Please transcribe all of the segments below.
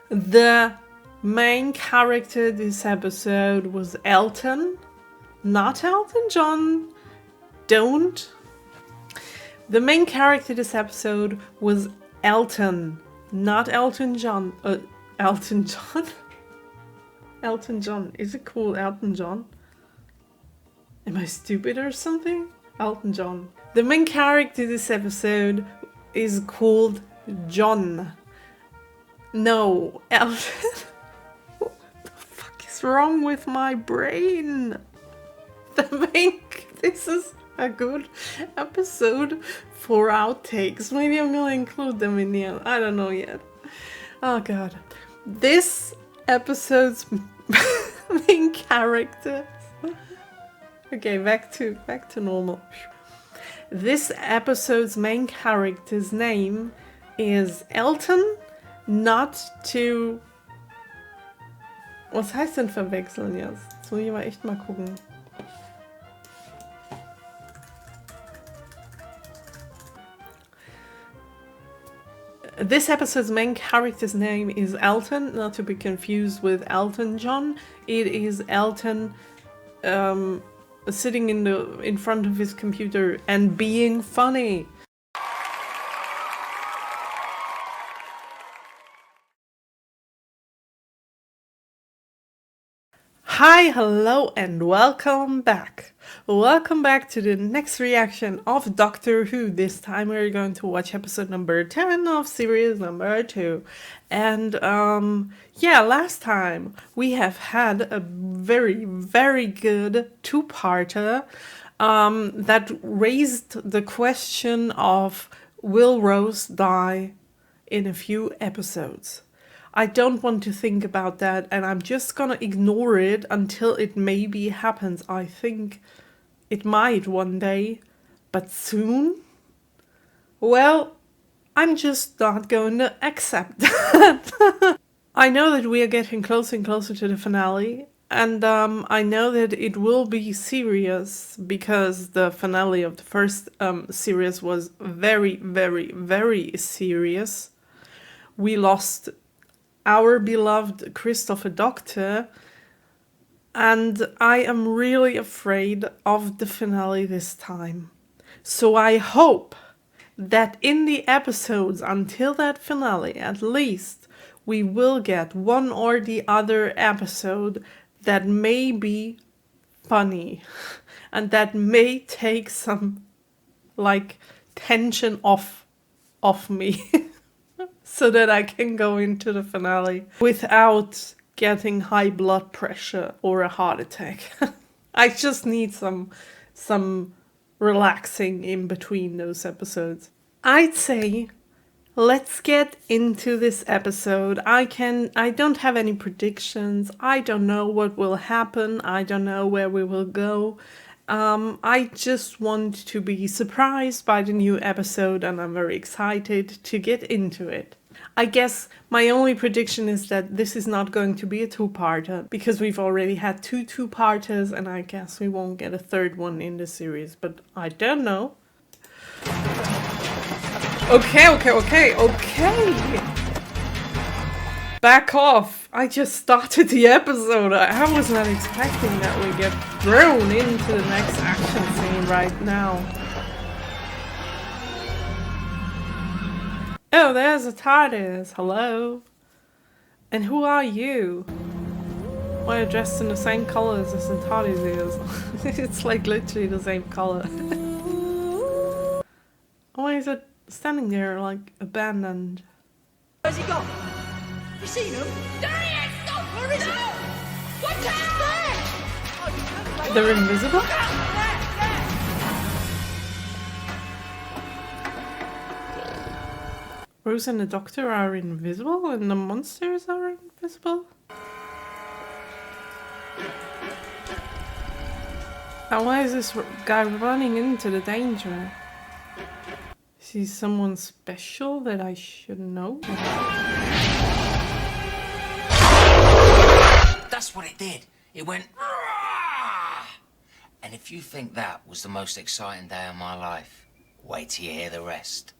The main character this episode was Elton, not Elton John. Don't. The main character this episode was Elton, not Elton John. Elton John? Elton John. Is it called Elton John? Am I stupid or something? Elton John. The main character this episode is called John. No, Elton. What the fuck is wrong with my brain? This is a good episode for outtakes. Maybe I'm gonna include them in the end. I don't know yet. Oh god. This episode's main character. Okay, back to normal. This episode's main character's name is Elton, not to... Was heißt denn verwechseln jetzt? Jetzt muss ich aber echt mal gucken. This episode's main character's name is Elton, not to be confused with Elton John. It is Elton sitting in front of his computer and being funny. Hi, hello, and welcome back. Welcome back to the next reaction of Doctor Who. This time we're going to watch episode number 10 of series number 2. And yeah, last time we have had a very, very good two-parter that raised the question of, will Rose die in a few episodes? I don't want to think about that, and I'm just gonna ignore it until it maybe happens. I think it might one day, but soon? Well, I'm just not going to accept that. I know that we are getting closer and closer to the finale, and I know that it will be serious because the finale of the first series was very, very, very serious. We lost our beloved Christopher Doctor, and I am really afraid of the finale this time. So I hope that in the episodes until that finale, at least, we will get one or the other episode that may be funny and that may take some, like, tension off me. So that I can go into the finale without getting high blood pressure or a heart attack. I just need some relaxing in between those episodes. I'd say let's get into this episode. I don't have any predictions. I don't know what will happen. I don't know where we will go. I just want to be surprised by the new episode, and I'm very excited to get into it. I guess my only prediction is that this is not going to be a two-parter, because we've already had two two-parters, and I guess we won't get a third one in the series, but I don't know. Okay. Back off! I just started the episode. I was not expecting that we get thrown into the next action scene right now. Oh, there's a TARDIS. Hello. And who are you? Well, you're dressed in the same colors as the TARDIS is. It's like literally the same color. Why is it standing there like abandoned? Where's he gone? You seen him? There he is! Stop! Where is he? What's that? They're invisible? Rose and the Doctor are invisible and the monsters are invisible? And why is this guy running into the danger? Is he someone special that I should know? That's what it did. It went... Rah! And if you think that was the most exciting day of my life, wait till you hear the rest.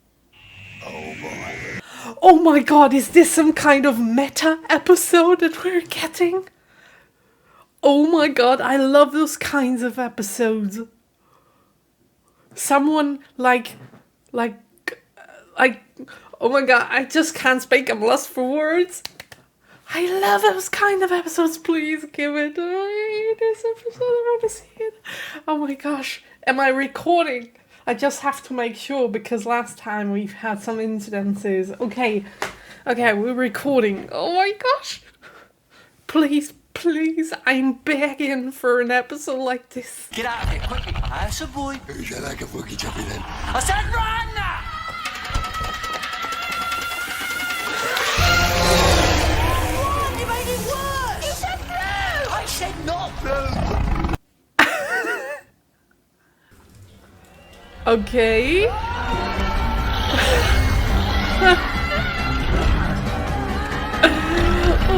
Oh boy. Oh my god, is this some kind of meta episode that we're getting? Oh my god, I love those kinds of episodes. Someone like, oh my god, I just can't speak, I'm lost for words. I love those kind of episodes, please give it this episode, I want to see it. Oh my gosh, am I recording? I just have to make sure, because last time we've had some incidences. Okay, we're recording. Oh my gosh. Please, I'm begging for an episode like this. Get out of here, quickly. That's a boy. Who's you like a fucking choppy then? I said run! You made it worse! You said blue! I said not blue. Okay. Oh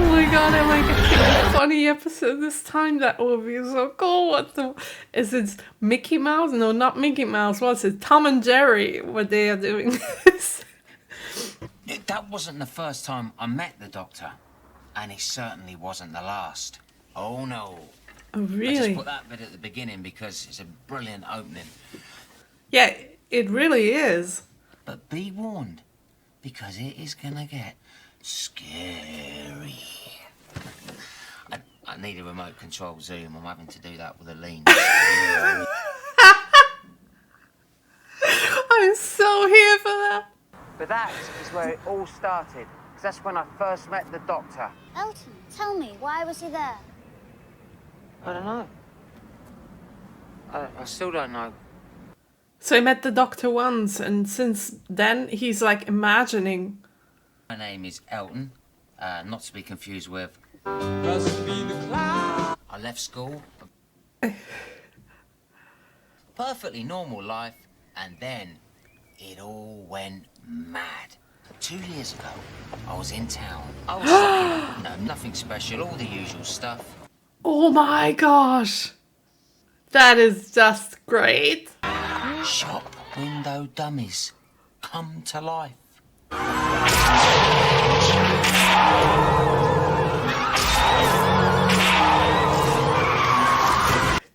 my god, am I getting a funny episode this time? That will be so cool. What the... Is it Mickey Mouse? No, not Mickey Mouse. What's it? Tom and Jerry, what they are doing this. That wasn't the first time I met the Doctor. And he certainly wasn't the last. Oh no. Oh, I really? just put that bit at the beginning because it's a brilliant opening. Yeah, it really is. But be warned, because it is gonna get scary. I need a remote control zoom. I'm having to do that with a lean. I'm so here for that. But that is where it all started, because that's when I first met the Doctor. Elton, tell me, why was he there? I don't know. I still don't know. So he met the Doctor once, and since then he's like imagining. My name is Elton, not to be confused with. I left school. Perfectly normal life, and then it all went mad. 2 years ago, I was in town. I was looking, no, nothing special, all the usual stuff. Oh my gosh. That is just great. Shop window dummies come to life.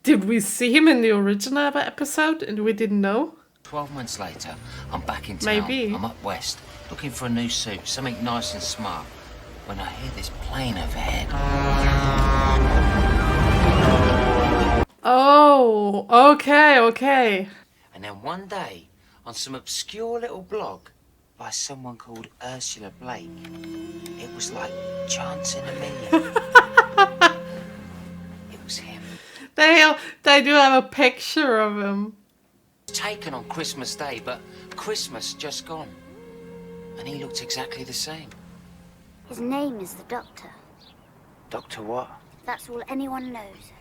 Did we see him in the original episode and we didn't know? 12 months later, I'm back in town. Maybe. I'm up west, looking for a new suit, something nice and smart, when I hear this plane overhead. Oh, okay. And then one day, on some obscure little blog by someone called Ursula Blake, it was like chance in a million. It was him. They do have a picture of him. Taken on Christmas Day, but Christmas just gone. And he looked exactly the same. His name is the Doctor. Doctor what? That's all anyone knows.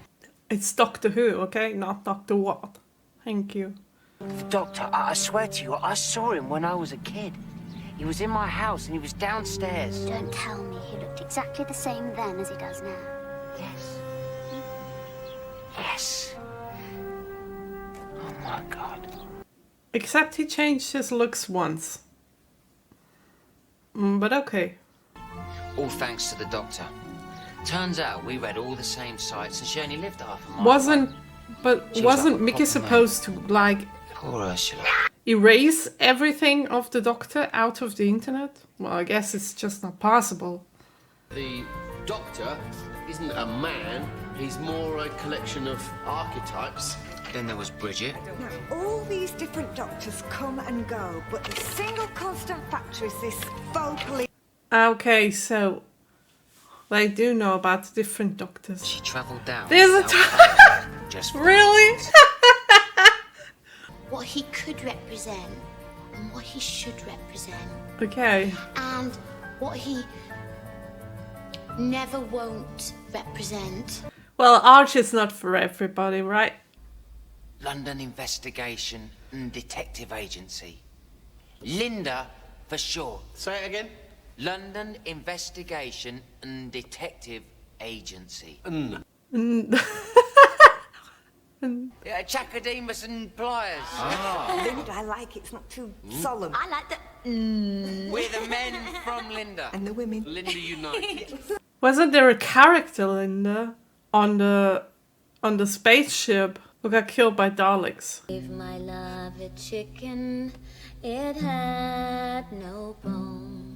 It's Doctor Who, okay? Not Doctor What. Thank you. The Doctor, I swear to you, I saw him when I was a kid. He was in my house and he was downstairs. Don't tell me he looked exactly the same then as he does now. Yes. Yes. Oh my God. Except he changed his looks once. But okay. All thanks to the Doctor. Turns out we read all the same sites and she only lived half a mile. Wasn't like Mickey a proper supposed to like Poor Ursula. erase everything of the Doctor out of the internet? Well, I guess it's just not possible. The Doctor isn't a man, he's more a collection of archetypes. Then there was Bridget. Now, all these different doctors come and go, but the single constant factor is this faux police. Okay, so they do know about the different Doctors. She travelled down. There's a without just for Really? What he could represent and what he should represent. Okay. And what he never won't represent. Well, Arch is not for everybody, right? London Investigation and Detective Agency. Linda for short. Say it again. London Investigation and Detective Agency. Yeah, Chakademus and Pliers. Linda, I like it. It's not too solemn. I like the. We're the men from Linda. And the women. Linda United. Wasn't there a character, Linda, on the spaceship who got killed by Daleks? Gave my love a chicken, it had no bone.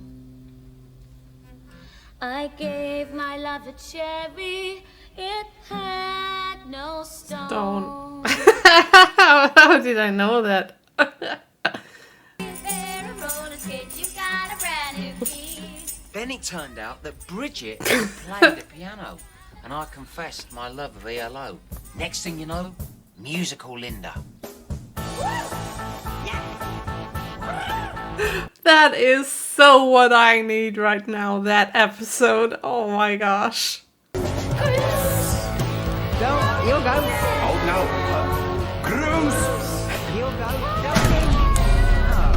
I gave my love a cherry, it had no stone. Don't. How did I know that? Then it turned out that Bridget played the piano, and I confessed my love of ELO. Next thing you know, musical Linda. That is so what I need right now, that episode. Oh my gosh. Go, you'll go. Oh no. Cruise! You'll go.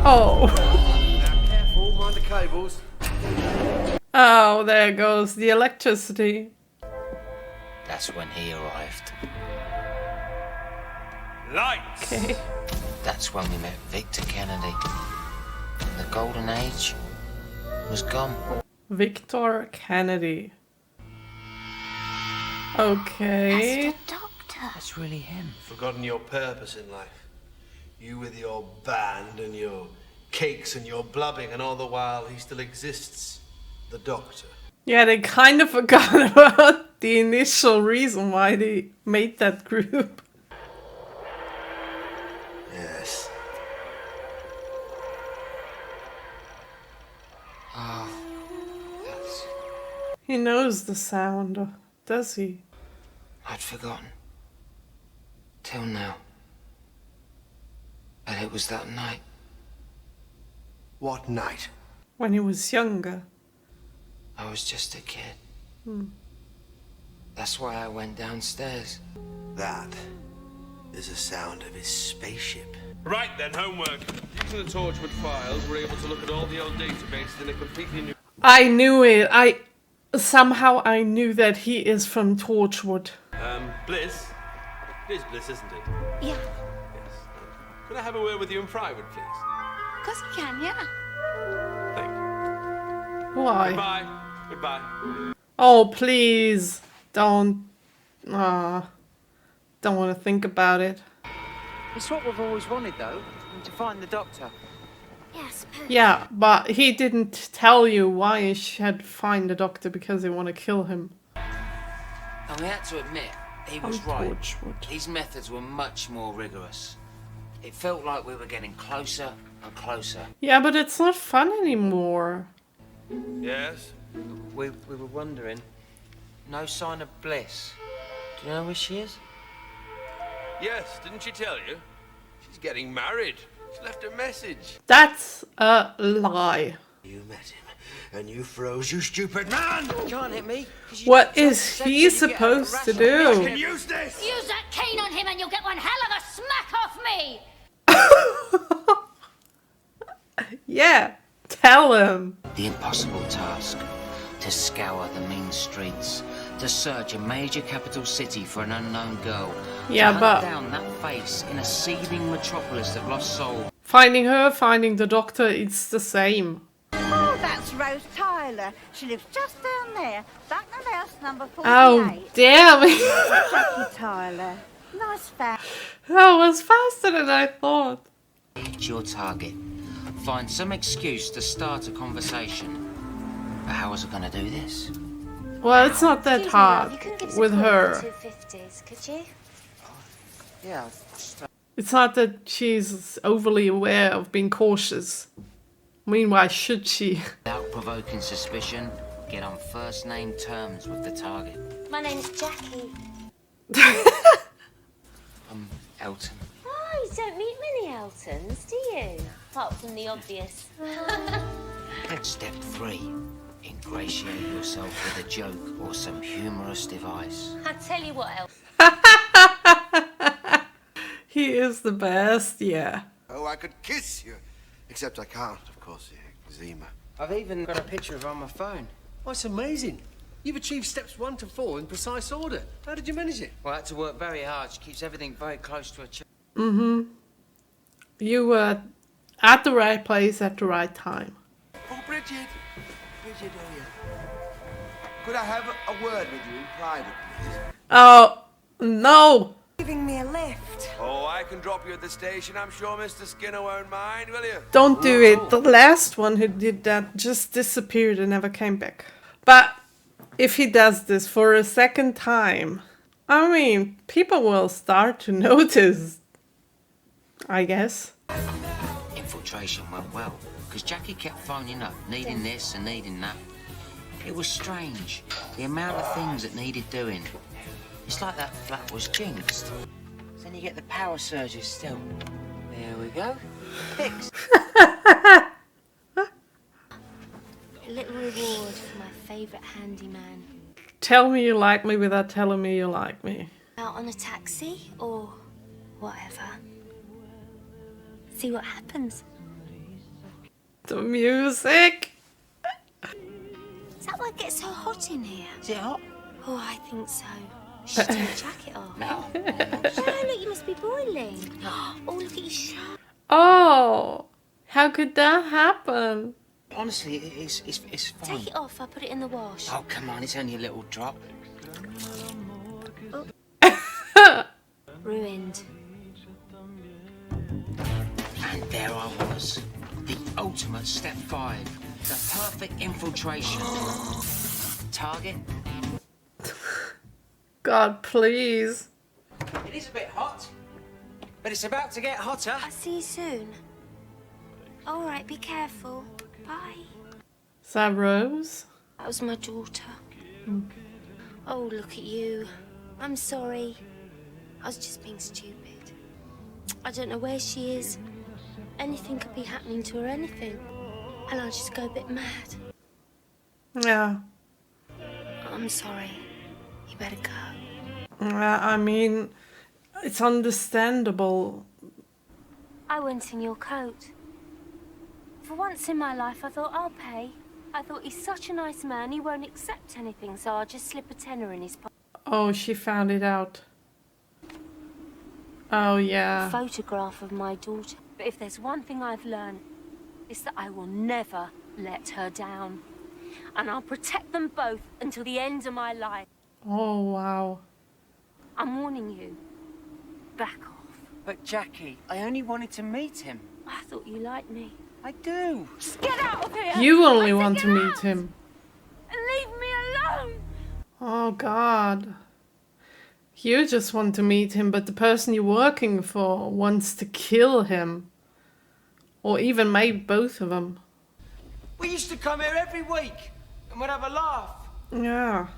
Oh. Now careful, mind the cables. Oh, there goes the electricity. That's when he arrived. Lights! Okay. That's when we met Victor Kennedy. The golden age was gone. Victor Kennedy. Okay. That's the doctor. That's really him. Forgotten your purpose in life. You with your band and your cakes and your blubbing, and all the while he still exists. The Doctor. Yeah, they kind of forgot about the initial reason why they made that group. Yes. Oh, that's... He knows the sound, does he? I'd forgotten. Till now. But it was that night. What night? When he was younger. I was just a kid. That's why I went downstairs. That is the sound of his spaceship. Right then, homework. Using the Torchwood files, we're able to look at all the old databases in a completely new... I knew it. Somehow I knew that he is from Torchwood. Bliss? It is Bliss, isn't it? Yeah, Yes. Could I have a word with you in private, please? of course you can, yeah. Thank you. Why? Goodbye. Goodbye. Oh, please. Don't want to think about it. It's what we've always wanted, though, to find the doctor. Yes, Yeah, but he didn't tell you why he should find the doctor because they want to kill him. And we had to admit, he was On right. Torchwood. His methods were much more rigorous. It felt like we were getting closer and closer. Yeah, but it's not fun anymore. Yes? We were wondering, no sign of Bliss. Do you know where she is? Yes, didn't she tell you? She's getting married. She left a message. That's a lie. You met him, and you froze, you stupid man! You can't hit me. 'Cause you What don't is sense he till you get a supposed to rational do? Can use this! use that cane on him and you'll get one hell of a smack off me! Yeah, tell him. The impossible task. To scour the mean streets. To search a major capital city for an unknown girl. Yeah, to hunt but- down that face in a seething metropolis of lost soul. Finding her, finding the doctor, it's the same. Oh, that's Rose Tyler. She lives just down there, back of house number 48. Oh, damn it. Jackie Tyler. Nice fact. That was faster than I thought. It's your target. Find some excuse to start a conversation. But how was I going to do this? Well, it's not that hard with her. 250s, could you? Yeah, It's not that she's overly aware of being cautious. I mean, why should she? Without provoking suspicion, get on first name terms with the target. My name's Jackie. I'm Elton. Oh, you don't meet many Eltons, do you? Apart from the obvious. Step 3. Ingratiate yourself with a joke or some humorous device. I tell you what, Elton. He is the best, yeah. Oh, I could kiss you. Except I can't, of course, the eczema. I've even got a picture of her on my phone. Oh, it's amazing. You've achieved steps 1 to 4 in precise order. How did you manage it? Well, I had to work very hard. She keeps everything very close to her chest. You were at the right place at the right time. Oh, Bridget. Bridget, are you? Could I have a word with you in private, please? Oh, no! Giving me a lift. Oh, I can drop you at the station. I'm sure Mr. Skinner won't mind, will you? Don't do it. The last one who did that just disappeared and never came back. But if he does this for a second time, I mean, people will start to notice, I guess. Infiltration went well, because Jackie kept phoning up, needing this and needing that. It was strange, the amount of things that needed doing. It's like that flat was jinxed. Then you get the power surges still. There we go. Fixed. A little reward for my favourite handyman. Tell me you like me without telling me you like me. Out on a taxi or whatever. See what happens. The music! Is that why it gets so hot in here? Is it hot? Oh, I think so. Should take your jacket off. No. Oh, look, you must be boiling. Oh, look at your shirt. Oh, how could that happen? Honestly, it's fine. Take it off, I'll put it in the wash. Oh, come on, it's only a little drop. Ruined. And there I was, the ultimate step 5, the perfect infiltration. Target? God, please. It is a bit hot, but it's about to get hotter. I'll see you soon. All right, be careful. Bye. Is that Rose? That was my daughter. Oh, look at you. I'm sorry. I was just being stupid. I don't know where she is. Anything could be happening to her, anything. And I'll just go a bit mad. Yeah. I'm sorry. You better go. I mean, it's understandable. I went in your coat. For once in my life, I thought, I'll pay. I thought he's such a nice man, he won't accept anything, so I'll just slip a tenner in his pocket. Oh, she found it out. Oh, yeah. Photograph of my daughter. But if there's one thing I've learned, it's that I will never let her down. And I'll protect them both until the end of my life. Oh, wow. I'm warning you. Back off. But Jackie, I only wanted to meet him. I thought you liked me. I do. Just get out of here! You only I want said to get meet out! him. And leave me alone! Oh, God. You just want to meet him, but the person you're working for wants to kill him. Or even maybe both of them. We used to come here every week and we'd have a laugh. Yeah.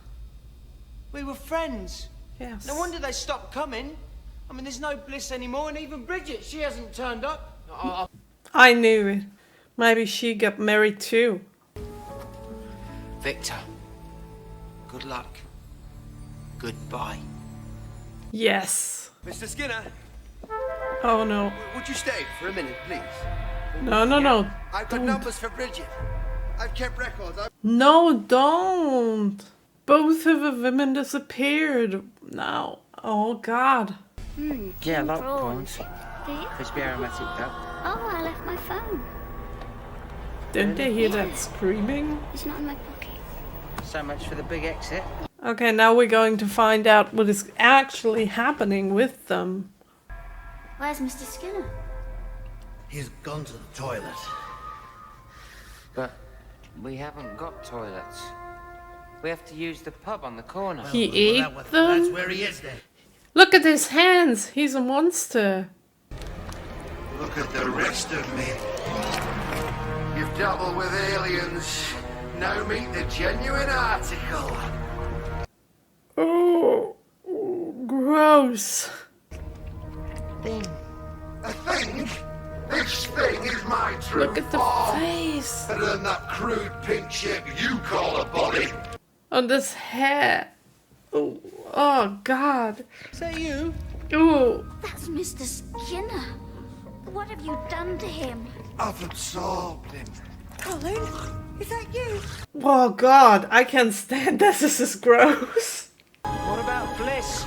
We were friends. Yes. No wonder they stopped coming. I mean, there's no Bliss anymore, and even Bridget, she hasn't turned up. I knew it. Maybe she got married too. Victor, good luck. Goodbye. Yes. Mr. Skinner, Oh, no. would you stay for a minute, please? No, no, no. I've got Don't. numbers for Bridget. I've kept records. No, don't. Both of the women disappeared. No. Oh, God. Yeah, a lot of prawns. prawns. Do you? Crispy aromatic duck. Oh, I left my phone. Didn't they hear that Yeah. screaming? It's not in my pocket. So much for the big exit. Okay, now we're going to find out what is actually happening with them. Where's Mr. Skinner? He's gone to the toilet. But we haven't got toilets. We have to use the pub on the corner. He ate That's them? where he is then. Look at his hands. He's a monster. Look at the rest of me. You've dabbled with aliens. Now meet the genuine article. Oh, gross. Thing. A thing? This thing is my true Look at the form. face. Better than that crude pink shape you call a body. On this hair. Oh, oh, God. Is that you? Oh, That's Mr. Skinner. What have you done to him? I've absorbed him. Colin, is that you? Oh God, I can't stand this. This is gross. What about Bliss?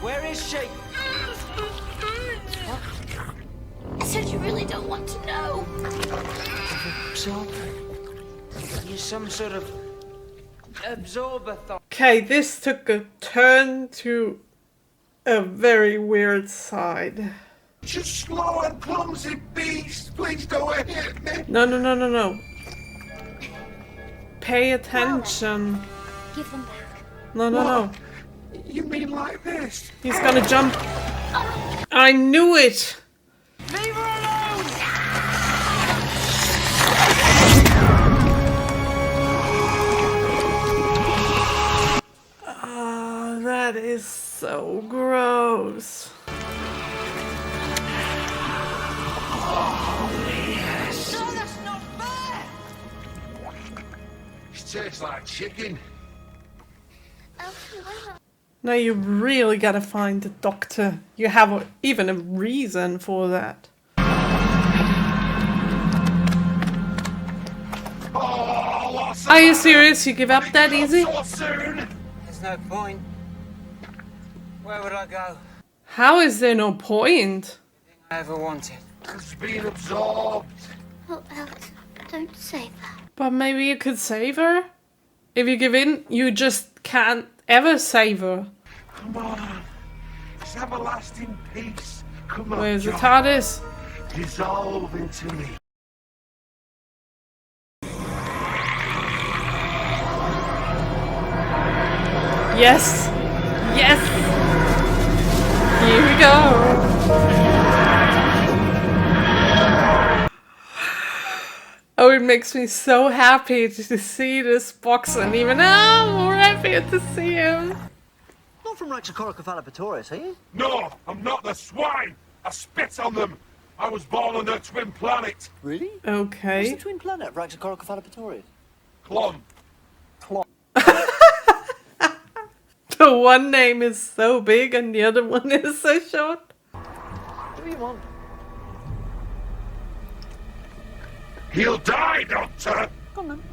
Where is she? I said you really don't want to know. Absorber. You're some sort of absorber thought. Okay, this took a turn to a very weird side. You slow and clumsy beast! Please don't hit me! No. Pay attention. Give them back. No. You mean like this? He's gonna jump. I knew it. Leave her alone! Ah, that is so gross. No, that's not fair! It tastes like chicken. Now you really gotta find the doctor. You have even a reason for that. Are you serious? You give up that easy? There's no point. Where would I go? How is there no point? I ever wanted. It's been absorbed. Oh, Elton, don't say that. But maybe you could save her? If you give in, you just can't ever save her. Come on. It's everlasting peace. Come on, Where's the John. TARDIS? Dissolve into me. Yes! Yes! Here we go! Oh, it makes me so happy to see this box, and even I'm more happy to see him. Not from Raxacoricophalopatorius, are you? No, I'm not the swine. I spit on them. I was born on their twin planet. Really? Okay. What's the twin planet of Raxacoricophalopatorius? Clon. The one name is so big and the other one is so short. What do you want? He'll die, Doctor. Come on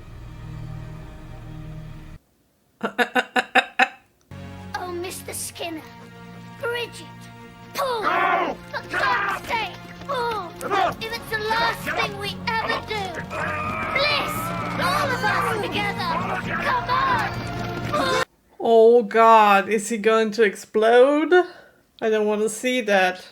Oh, Mr. Skinner. Bridget. Pull! No! For God's sake, pull! If it's the last thing we ever do. Bliss! All of us together! Come on! Pull! Oh God, is he going to explode? I don't want to see that.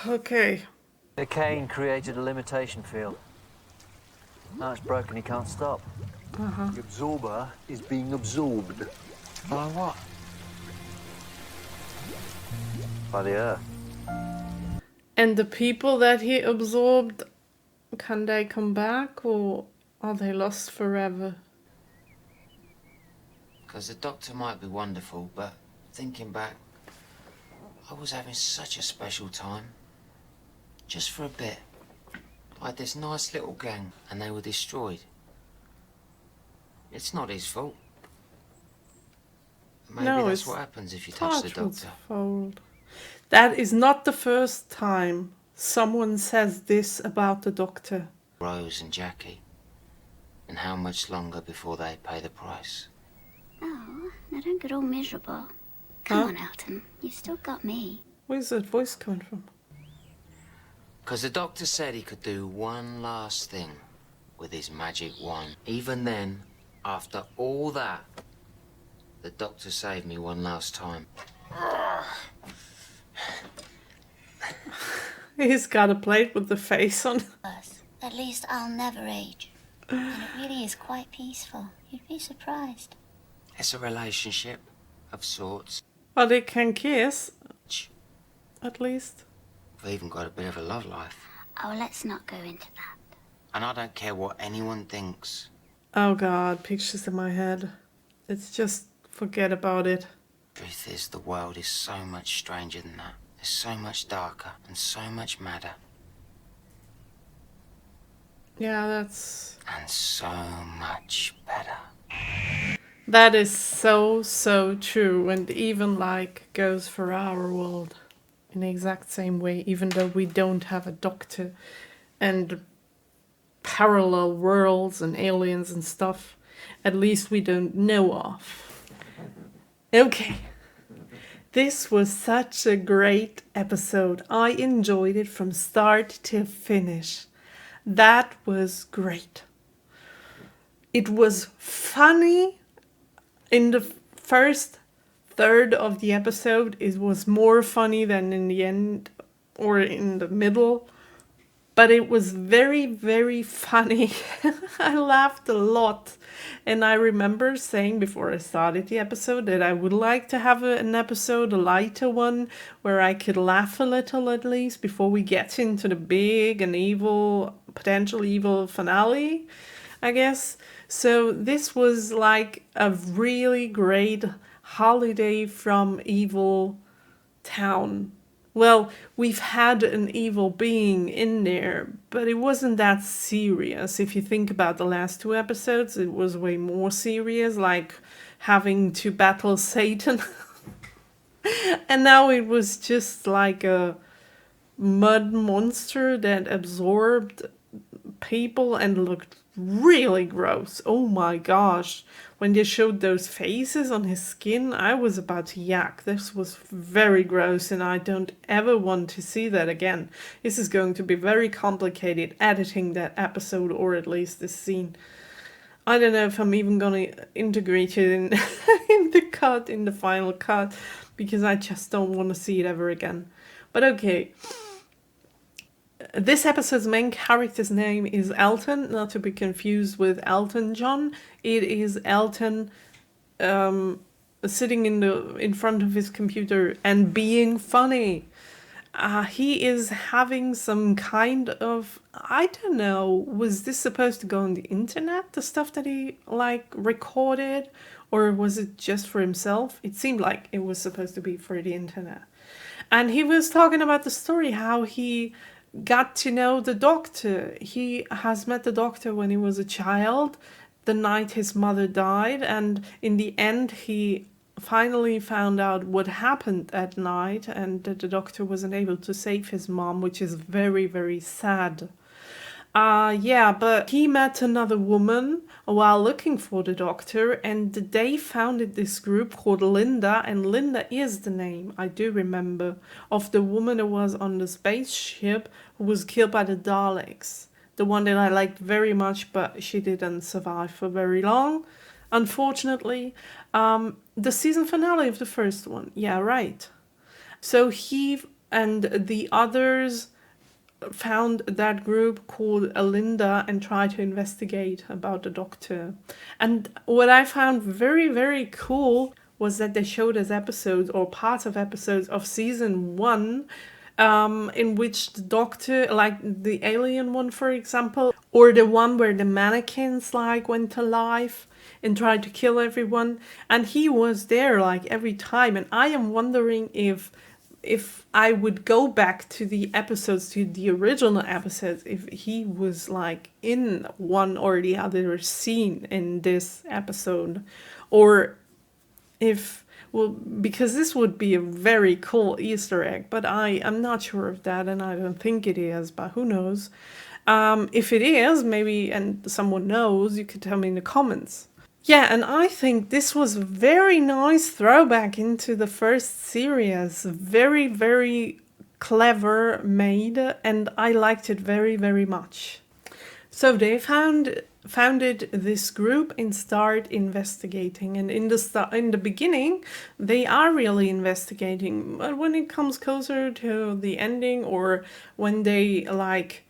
Okay. The cane created a limitation field. Now it's broken, he can't stop. The absorber is being absorbed. By what? By the Earth. And the people that he absorbed, can they come back or are they lost forever? Because the doctor might be wonderful, but thinking back, I was having such a special time. Just for a bit. I had this nice little gang, and they were destroyed. It's not his fault. Maybe No, that's it's what happens if you touch the Tartwood's doctor. fault. That is not the first time someone says this about the doctor. Rose and Jackie. And how much longer before they pay the price? Oh, now don't get all miserable. Come on, Elton. You've still got me. Where's that voice coming from? Because the doctor said he could do one last thing with his magic wand. Even then, after all that, the doctor saved me one last time. He's got a plate with the face on. At least I'll never age. And it really is quite peaceful. You'd be surprised. It's a relationship of sorts. Well, they can kiss. At least. We've even got a bit of a love life. Oh, let's not go into that. And I don't care what anyone thinks. Oh God, pictures in my head. It's just forget about it. Truth is, the world is so much stranger than that. It's so much darker and so much madder. Yeah, that's... And so much better. That is so, so true, and even like goes for our world in the exact same way, even though we don't have a doctor and parallel worlds and aliens and stuff, at least we don't know of. Okay. This was such a great episode. I enjoyed it from start to finish. That was great. It was funny. In the first third of the episode, it was more funny than in the end or in the middle. But it was very, very funny. I laughed a lot. And I remember saying before I started the episode that I would like to have an episode, a lighter one, where I could laugh a little at least before we get into the big and evil, potential evil finale, I guess. So this was like a really great holiday from Evil Town. Well, we've had an evil being in there, but it wasn't that serious. If you think about the last two episodes, it was way more serious, like having to battle Satan. And now it was just like a mud monster that absorbed people and looked really gross. Oh my gosh. When they showed those faces on his skin, I was about to yak. This was very gross and I don't ever want to see that again. This is going to be very complicated editing that episode, or at least this scene. I don't know if I'm even going to integrate it in, in the final cut, because I just don't want to see it ever again. But okay. This episode's main character's name is Elton, not to be confused with Elton John. It is Elton sitting in front of his computer and being funny. He is having some kind of, I don't know, was this supposed to go on the internet, the stuff that he like recorded, or was it just for himself? It seemed like it was supposed to be for the internet. And he was talking about the story, how he got to know the doctor. He has met the doctor when he was a child, the night his mother died, and in the end he finally found out what happened at night and that the doctor wasn't able to save his mom, which is very, very sad. Yeah, but he met another woman while looking for the doctor, and they founded this group called Linda, and Linda is the name, I do remember, of the woman who was on the spaceship who was killed by the Daleks. The one that I liked very much, but she didn't survive for very long, unfortunately. The season finale of the first one, yeah, right. So he and the others found that group called Linda and tried to investigate about the doctor. And what I found very, very cool was that they showed us episodes or parts of episodes of season 1 in which the doctor, like the alien one, for example, or the one where the mannequins like went to life and tried to kill everyone. And he was there like every time. And I am wondering if I would go back to the episodes, to the original episodes, if he was like in one or the other scene in this episode, or if, well, because this would be a very cool Easter egg, but I am not sure of that, and I don't think it is, but who knows. If it is, maybe, and someone knows, you could tell me in the comments. Yeah, and I think this was a very nice throwback into the first series. Very, very clever made, and I liked it very, very much. So they founded this group and start investigating. And in the beginning, they are really investigating. But when it comes closer to the ending, or when they like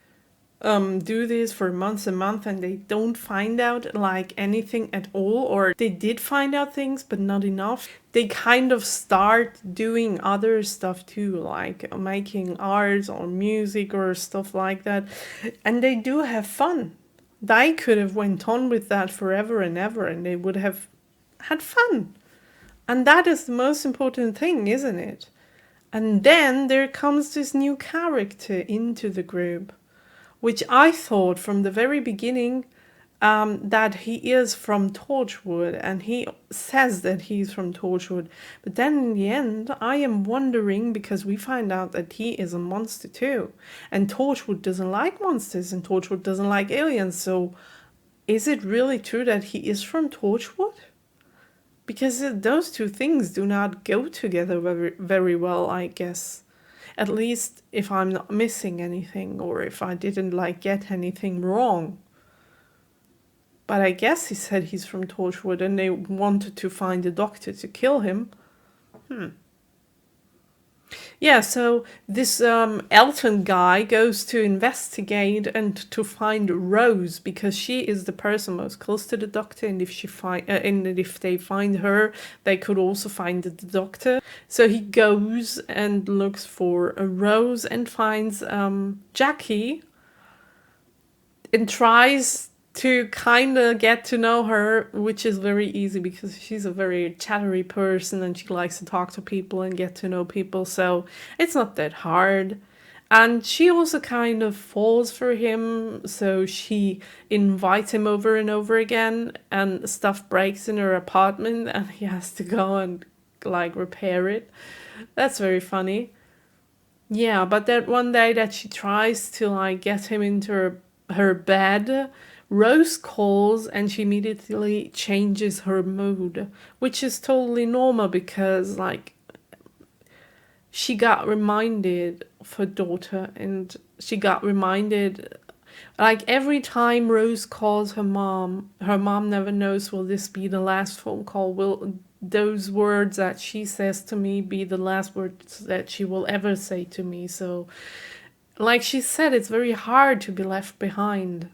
do this for months and months and they don't find out like anything at all, or they did find out things but not enough, they kind of start doing other stuff too, like making art or music or stuff like that, and they do have fun. They could have went on with that forever and ever and they would have had fun, and that is the most important thing, isn't it? And then there comes this new character into the group. which I thought from the very beginning that he is from Torchwood, and he says that he's from Torchwood. But then in the end, I am wondering, because we find out that he is a monster too. And Torchwood doesn't like monsters, and Torchwood doesn't like aliens. So is it really true that he is from Torchwood? Because those two things do not go together very, very well, I guess. At least if I'm not missing anything, or if I didn't get anything wrong. But I guess he said he's from Torchwood and they wanted to find the Doctor to kill him. Yeah, so this Elton guy goes to investigate and to find Rose, because she is the person most close to the Doctor, and if they find her, they could also find the Doctor. So he goes and looks for a Rose and finds Jackie and tries to kind of get to know her, which is very easy because she's a very chattery person and she likes to talk to people and get to know people, so it's not that hard. And she also kind of falls for him, so she invites him over and over again, and stuff breaks in her apartment and he has to go and repair it. That's very funny. Yeah, but that one day that she tries to get him into her bed, Rose calls and she immediately changes her mood, which is totally normal because she got reminded of her daughter, and she got reminded every time Rose calls her mom never knows, will this be the last phone call? Will those words that she says to me be the last words that she will ever say to me? So like she said, it's very hard to be left behind.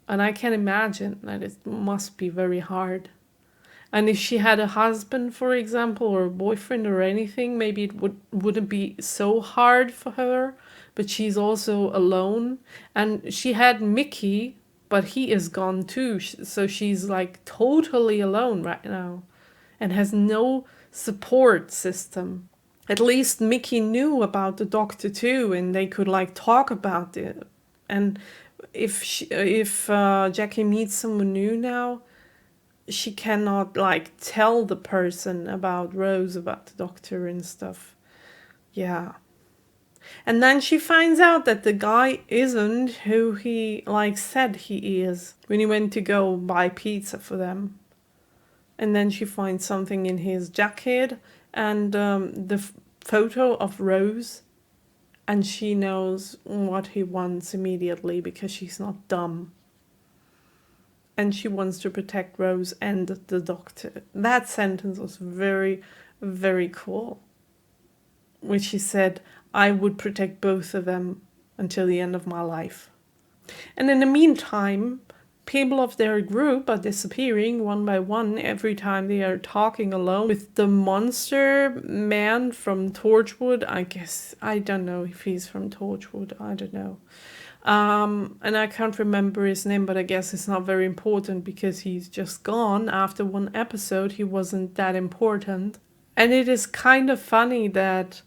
And I can imagine that it must be very hard. And if she had a husband, for example, or a boyfriend or anything, maybe it wouldn't be so hard for her. But she's also alone. And she had Mickey, but he is gone too. So she's totally alone right now and has no support system. At least Mickey knew about the Doctor too, and they could talk about it. And if Jackie meets someone new now, she cannot tell the person about Rose, about the Doctor and stuff. Yeah. And then she finds out that the guy isn't who he said he is when he went to go buy pizza for them. And then she finds something in his jacket and the photo of Rose. And she knows what he wants immediately because she's not dumb. And she wants to protect Rose and the Doctor. That sentence was very, very cool. When she said, I would protect both of them until the end of my life. And in the meantime, people of their group are disappearing one by one every time they are talking alone with the monster man from Torchwood. I guess, I don't know if he's from Torchwood, I don't know. And I can't remember his name, but I guess it's not very important because he's just gone. After one episode, he wasn't that important. And it is kind of funny that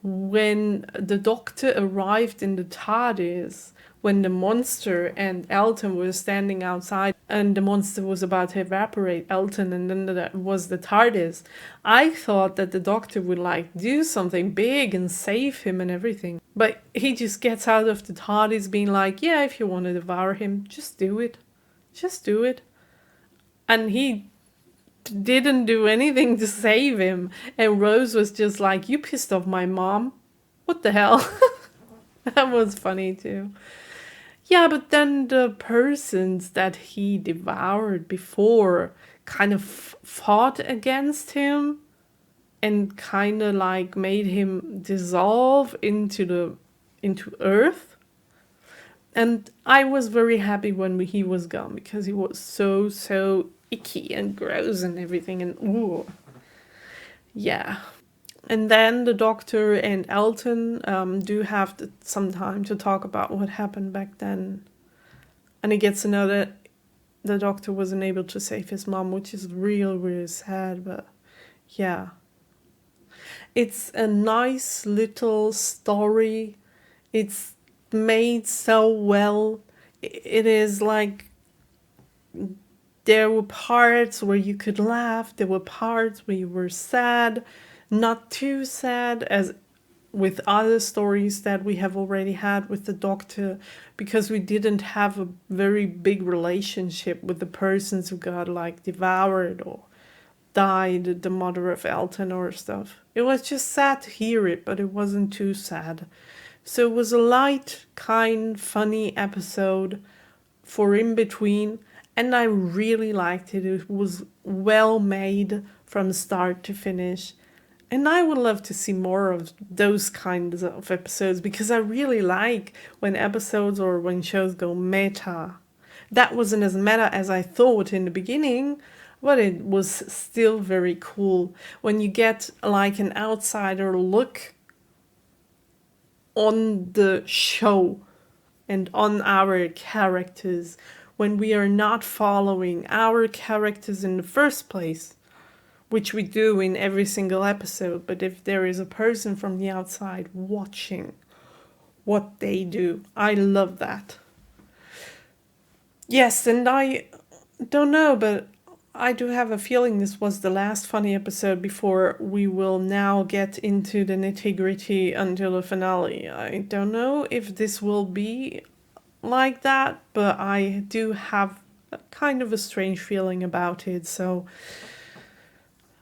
when the Doctor arrived in the TARDIS, when the monster and Elton were standing outside and the monster was about to evaporate Elton, and then that was the TARDIS, I thought that the Doctor would do something big and save him and everything. But he just gets out of the TARDIS being yeah, if you want to devour him, just do it. Just do it. And he didn't do anything to save him. And Rose was just you pissed off my mom. What the hell? That was funny too. Yeah, but then the persons that he devoured before kind of fought against him and kind of made him dissolve into Earth. And I was very happy when he was gone because he was so icky and gross and everything, and ooh. Yeah. And then the Doctor and Elton do have some time to talk about what happened back then. And he gets to know that the Doctor wasn't able to save his mom, which is really sad, but yeah. It's a nice little story. It's made so well. It is like there were parts where you could laugh, there were parts where you were sad, not too sad as with other stories that we have already had with the Doctor, because we didn't have a very big relationship with the persons who got like devoured or died, the mother of Elton or stuff. It was just sad to hear it, but it wasn't too sad. So it was a light, kind, funny episode for in between, and I really liked it. It was well made from start to finish. And I would love to see more of those kinds of episodes, because I really like when episodes or when shows go meta. That wasn't as meta as I thought in the beginning, but it was still very cool when you get like an outsider look on the show and on our characters when we are not following our characters in the first place, which we do in every single episode. But if there is a person from the outside watching what they do, I love that. Yes, and I don't know, but I do have a feeling this was the last funny episode before we will now get into the nitty-gritty until the finale. I don't know if this will be like that, but I do have kind of a strange feeling about it, so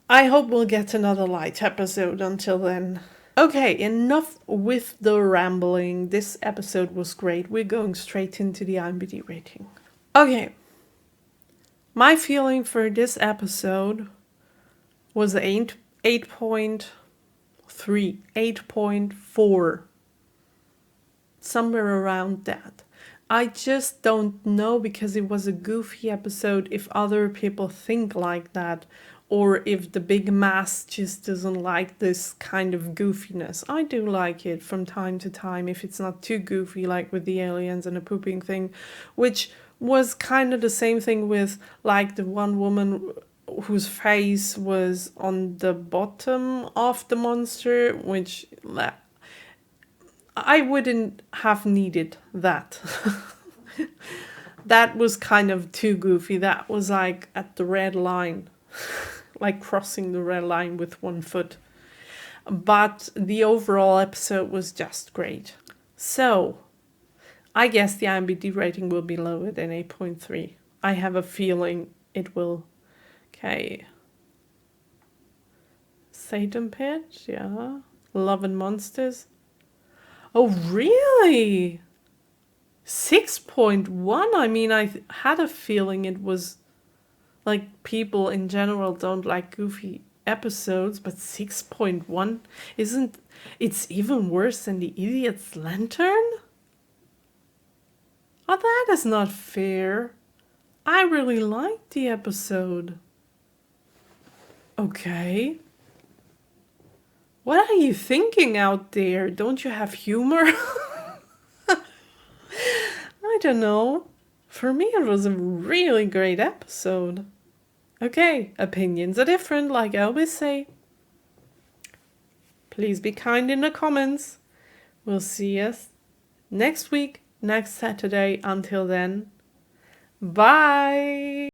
I hope we'll get another light episode until then. Okay, enough with the rambling. This episode was great. We're going straight into the IMDb rating. Okay. My feeling for this episode was 8.3, 8.4. Somewhere around that. I just don't know, because it was a goofy episode, if other people think like that, or if the big mass just doesn't like this kind of goofiness. I do like it from time to time, if it's not too goofy, like with the aliens and the pooping thing, which was kind of the same thing with like the one woman whose face was on the bottom of the monster, which I wouldn't have needed that. That was kind of too goofy. That was like at the red line. Like crossing the red line with one foot. But the overall episode was just great. So, I guess the IMDb rating will be lower than 8.3. I have a feeling it will. Okay. Satan Pit, yeah. Love and Monsters. Oh, really? 6.1? I mean, I had a feeling it was like people in general don't like goofy episodes, but 6.1 isn't. It's even worse than the Idiot's Lantern? Oh, that is not fair. I really liked the episode. Okay. What are you thinking out there? Don't you have humor? I don't know. For me, it was a really great episode. Okay, opinions are different, like I always say. Please be kind in the comments. We'll see us next week, next Saturday. Until then, bye!